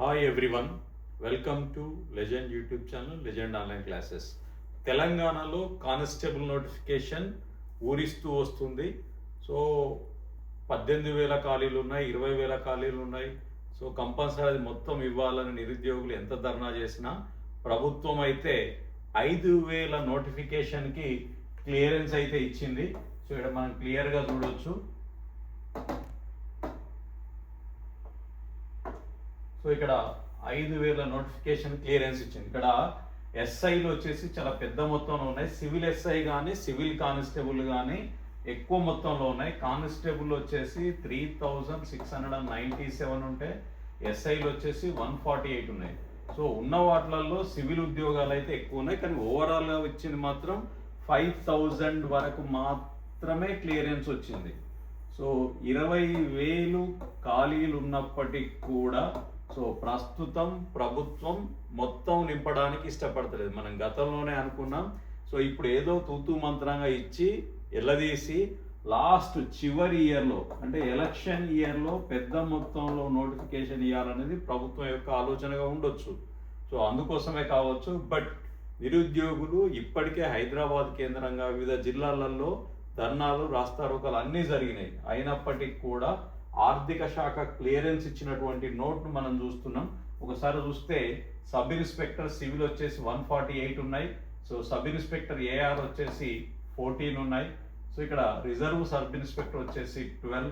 Hi everyone, welcome to legend YouTube channel legend online classes. తెలంగాణలో constable notification ఊరిస్తూ వస్తుంది. So 18,000 ఖాళీలు ఉన్నాయి, 20,000 ఖాళీలు ఉన్నాయి. సో కంపల్సరీ అది మొత్తం ఇవ్వాలని నిరుద్యోగులు ఎంత ధర్నా చేసినా ప్రభుత్వం అయితే 5,000 నోటిఫికేషన్కి క్లియరెన్స్ అయితే ఇచ్చింది. సో ఇక్కడ మనం క్లియర్గా చూడొచ్చు. సో ఇక్కడ 5,000 నోటిఫికేషన్ క్లియరెన్స్ ఇచ్చింది. ఇక్కడ ఎస్ఐలు వచ్చేసి చాలా పెద్ద మొత్తంలో ఉన్నాయి. సివిల్ ఎస్ఐ కానీ సివిల్ కానిస్టేబుల్ కానీ ఎక్కువ మొత్తంలో ఉన్నాయి. కానిస్టేబుల్ వచ్చేసి 3,697 ఉంటే ఎస్ఐలు వచ్చేసి 148 ఉన్నాయి. సో ఉన్న వాటిలలో సివిల్ ఉద్యోగాలు అయితే ఎక్కువ ఉన్నాయి, కానీ ఓవరాల్గా వచ్చింది మాత్రం 5,000 వరకు మాత్రమే క్లియరెన్స్ వచ్చింది. సో 20,000 ఖాళీలు ఉన్నప్పటికీ కూడా సో ప్రస్తుతం ప్రభుత్వం మొత్తం నింపడానికి ఇష్టపడతలేదు. మనం గతంలోనే అనుకున్నాం. సో ఇప్పుడు ఏదో తూతూ మంత్రంగా ఇచ్చి ఎల్లదీసి లాస్ట్ చివరి ఇయర్లో అంటే ఎలక్షన్ ఇయర్లో పెద్ద మొత్తంలో నోటిఫికేషన్ ఇవ్వాలనేది ప్రభుత్వం యొక్క ఆలోచనగా ఉండొచ్చు. సో అందుకోసమే కావచ్చు. బట్ నిరుద్యోగులు ఇప్పటికే హైదరాబాద్ కేంద్రంగా వివిధ జిల్లాలలో ధర్నాలు, రాస్తారోకాలు అన్నీ జరిగినాయి. అయినప్పటికీ కూడా ఆర్థిక శాఖ క్లియరెన్స్ ఇచ్చినటువంటి నోట్ను మనం చూస్తున్నాం. ఒకసారి చూస్తే సబ్ ఇన్స్పెక్టర్ సివిల్ వచ్చేసి 148 ఉన్నాయి. సో సబ్ ఇన్స్పెక్టర్ ఏఆర్ వచ్చేసి 14 ఉన్నాయి. సో ఇక్కడ రిజర్వ్ సబ్ ఇన్స్పెక్టర్ వచ్చేసి 12.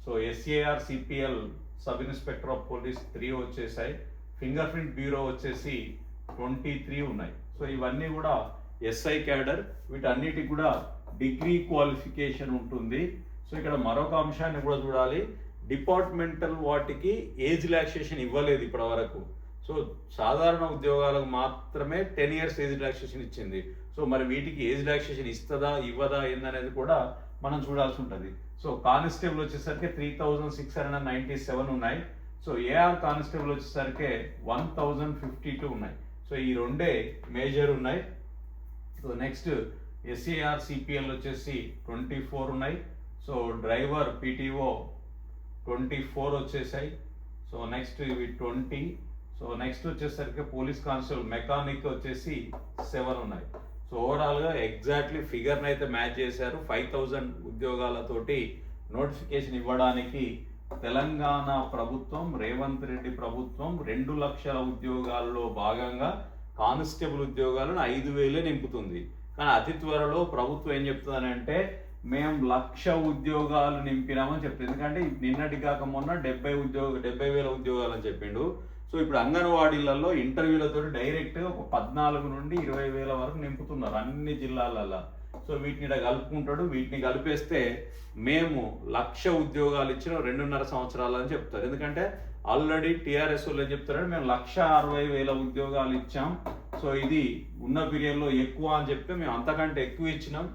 So SAR CPL sub inspector of police 3 వచ్చేసాయి. ఫింగర్ ప్రింట్ బ్యూరో వచ్చేసి 23 ఉన్నాయి. సో ఇవన్నీ కూడా ఎస్ఐ క్యాడర్. వీటన్నిటికి కూడా డిగ్రీ క్వాలిఫికేషన్ ఉంటుంది. సో ఇక్కడ మరొక అంశాన్ని కూడా చూడాలి. డిపార్ట్మెంటల్ వాటికి ఏజ్ రిలాక్సేషన్ ఇవ్వలేదు ఇప్పటి వరకు. సో సాధారణ ఉద్యోగాలకు మాత్రమే 10 years ఏజ్ రిలాక్సేషన్ ఇచ్చింది. సో మరి వీటికి ఏజ్ రిలాక్సేషన్ ఇస్తుందా ఇవ్వదా ఏందనేది కూడా మనం చూడాల్సి ఉంటుంది. సో కానిస్టేబుల్ వచ్చేసరికి 3,697 ఉన్నాయి. సో ఏఆర్ కానిస్టేబుల్ వచ్చేసరికి 1,052 ఉన్నాయి. సో ఈ రెండే మేజర్ ఉన్నాయి. సో నెక్స్ట్ ఎస్ఏఆర్ సిపిఎల్ వచ్చేసి 24 ఉన్నాయి. సో డ్రైవర్ పీటీఓ 24 వచ్చేసాయి. సో నెక్స్ట్ ఇవి 20. సో నెక్స్ట్ వచ్చేసరికి పోలీస్ కానిస్టేబుల్ మెకానిక్ వచ్చేసి 7 ఉన్నాయి. సో ఓవరాల్గా ఎగ్జాక్ట్లీ ఫిగర్ని అయితే మ్యాచ్ చేశారు. 5,000 ఉద్యోగాలతోటి నోటిఫికేషన్ ఇవ్వడానికి తెలంగాణ ప్రభుత్వం, రేవంత్ రెడ్డి ప్రభుత్వం 2 లక్షల ఉద్యోగాల్లో భాగంగా కానిస్టేబుల్ ఉద్యోగాలను 5,000 నింపుతుంది. కానీ అతి త్వరలో ప్రభుత్వం ఏం చెప్తుందని అంటే మేము 1,00,000 ఉద్యోగాలు నింపినామని చెప్తుంది. ఎందుకంటే నిన్నటి కాక మొన్న 70,000 ఉద్యోగాలు అని చెప్పిండు. సో ఇప్పుడు అంగన్వాడీలలో ఇంటర్వ్యూలతో డైరెక్ట్ ఒక 14 నుండి 20,000 వరకు నింపుతున్నారు అన్ని జిల్లాలలో. సో వీటిని కలుపుకుంటాడు. వీటిని కలిపేస్తే మేము 1,00,000 ఉద్యోగాలు ఇచ్చిన 2.5 సంవత్సరాలు అని చెప్తారు. ఎందుకంటే ఆల్రెడీ టీఆర్ఎస్ వాళ్ళు ఏం చెప్తారంటే మేము 1,60,000 ఉద్యోగాలు ఇచ్చాం. సో ఇది ఉన్న పీరియడ్లో ఎక్కువ అని చెప్తే మేము అంతకంటే ఎక్కువ ఇచ్చినాం,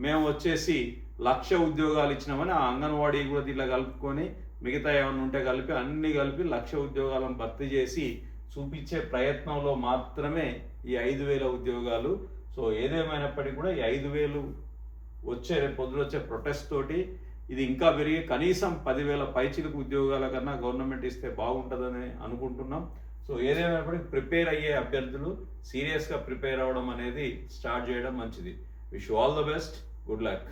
మేము వచ్చేసి 1,00,000 ఉద్యోగాలు ఇచ్చినామని ఆ అంగన్వాడీ కూడా దీంట్లో కలుపుకొని మిగతా ఏమైనా ఉంటే కలిపి అన్ని కలిపి 1,00,000 ఉద్యోగాలను భర్తీ చేసి చూపించే ప్రయత్నంలో మాత్రమే ఈ 5,000 ఉద్యోగాలు. సో ఏదేమైనప్పటికీ కూడా ఈ 5,000 రేపు పొద్దున వచ్చే ప్రొటెస్ట్ తోటి ఇది ఇంకా పెరిగి కనీసం 10,000 పైచిలకు ఉద్యోగాల కన్నా గవర్నమెంట్ ఇస్తే బాగుంటుందని అనుకుంటున్నాం. సో ఏదేమైనప్పటికీ ప్రిపేర్ అయ్యే అభ్యర్థులు సీరియస్గా ప్రిపేర్ అవ్వడం అనేది స్టార్ట్ చేయడం మంచిది. Wish you all the best. Good luck.